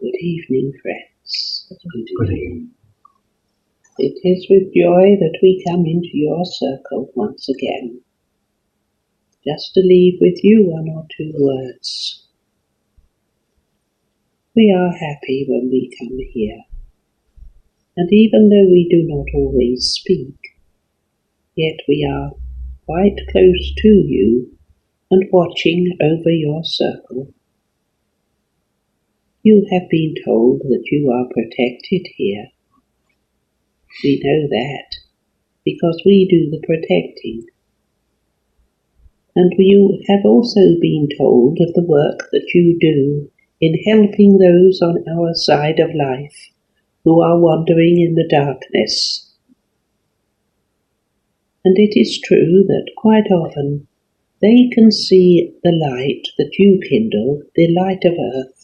Good evening, friends. Good evening. It is with joy that we come into your circle once again, just to leave with you one or two words. We are happy when we come here, and even though we do not always speak, yet we are quite close to you and watching over your circle. You have been told that you are protected here. We know that because we do the protecting. And you have also been told of the work that you do in helping those on our side of life who are wandering in the darkness. And it is true that quite often they can see the light that you kindle, the light of earth,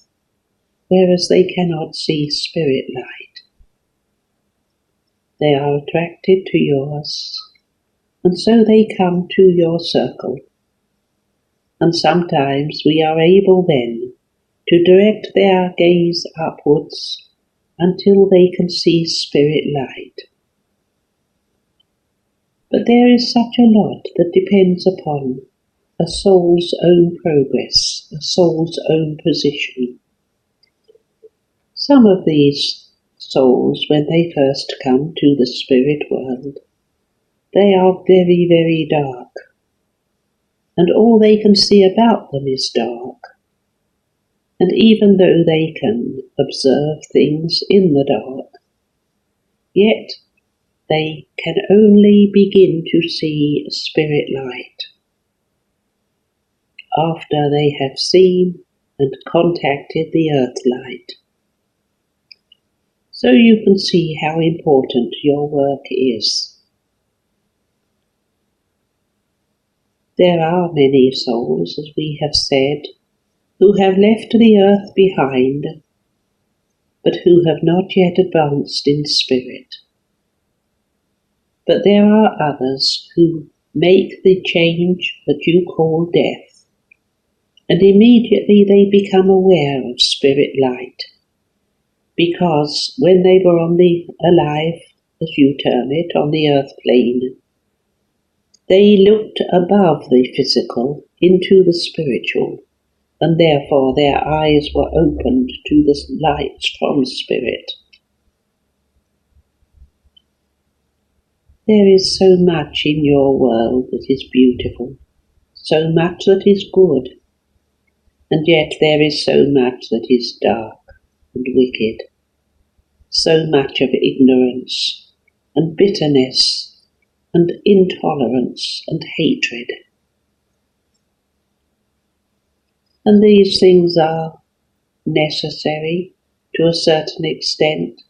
whereas they cannot see spirit light. They are attracted to yours, and so they come to your circle. And sometimes we are able then to direct their gaze upwards until they can see spirit light. But there is such a lot that depends upon a soul's own progress, a soul's own position. Some of these souls, when they first come to the spirit world, they are very, very dark, and all they can see about them is dark. And even though they can observe things in the dark, yet they can only begin to see spirit light after they have seen and contacted the earth light. So you can see how important your work is. There are many souls, as we have said, who have left the earth behind, but who have not yet advanced in spirit. But there are others who make the change that you call death, and immediately they become aware of spirit light, because when they were on the alive, as you term it, on the earth plane, they looked above the physical into the spiritual, and therefore their eyes were opened to the lights from spirit. There is so much in your world that is beautiful, so much that is good, and yet there is so much that is dark and wicked, so much of ignorance and bitterness and intolerance and hatred. And these things are necessary to a certain extent,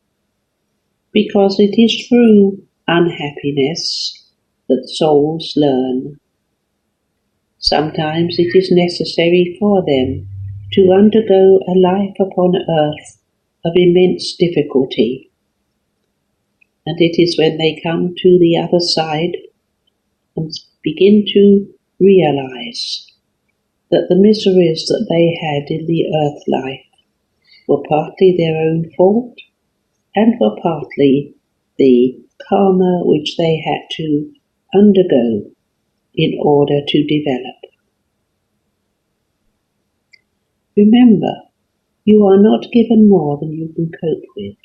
because it is through unhappiness that souls learn. Sometimes it is necessary for them to undergo a life upon earth of immense difficulty, and it is when they come to the other side and begin to realize that the miseries that they had in the earth life were partly their own fault and were partly the karma which they had to undergo in order to develop. Remember, you are not given more than you can cope with.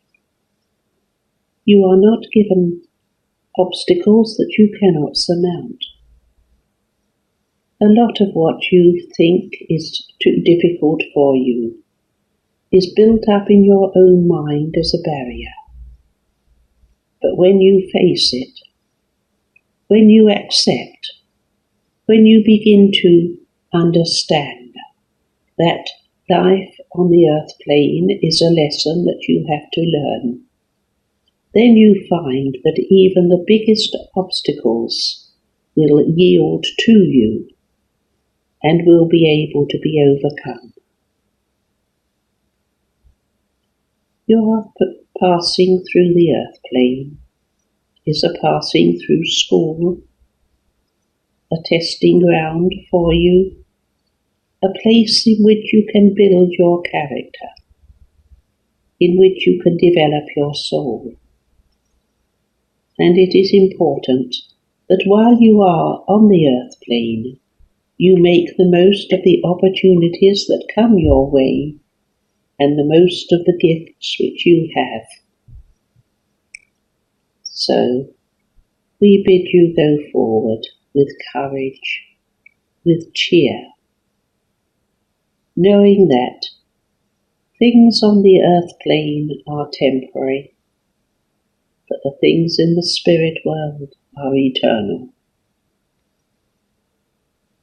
You are not given obstacles that you cannot surmount. A lot of what you think is too difficult for you is built up in your own mind as a barrier. But when you face it, when you accept, when you begin to understand that life on the earth plane is a lesson that you have to learn, then you find that even the biggest obstacles will yield to you and will be able to be overcome. Your passing through the earth plane is a passing through school, a testing ground for you, a place in which you can build your character. in which you can develop your soul. And it is important that while you are on the earth plane, you make the most of the opportunities that come your way and the most of the gifts which you have. So, we bid you go forward with courage, with cheer, knowing that things on the earth plane are temporary, but the things in the spirit world are eternal.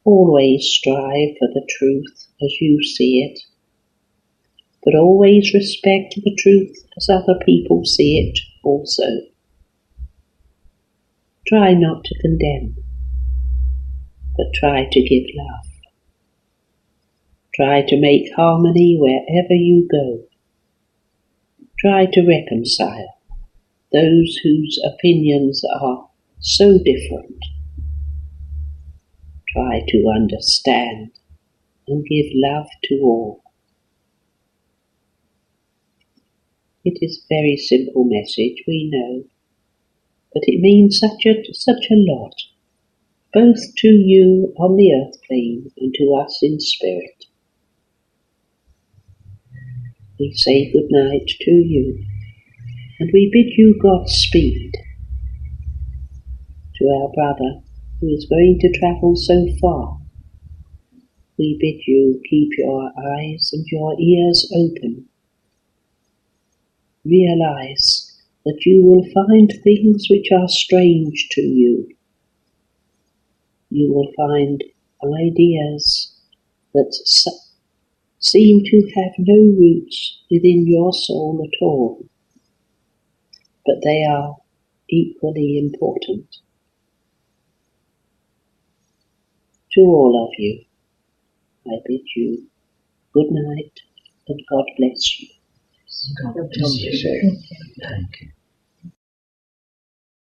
Always strive for the truth as you see it, but always respect the truth as other people see it also. Try not to condemn, but try to give love. Try to make harmony wherever you go. Try to reconcile those whose opinions are so different. Try to understand and give love to all. It is a very simple message, we know, but it means such a lot, both to you on the earth plane and to us in spirit. We say good night to you, and we bid you Godspeed. To our brother who is going to travel so far, we bid you keep your eyes and your ears open. Realize that you will find things which are strange to you. You will find ideas that seem to have no roots within your soul at all, but they are equally important. To all of you, I bid you good night and God bless you. God bless you. Thank you.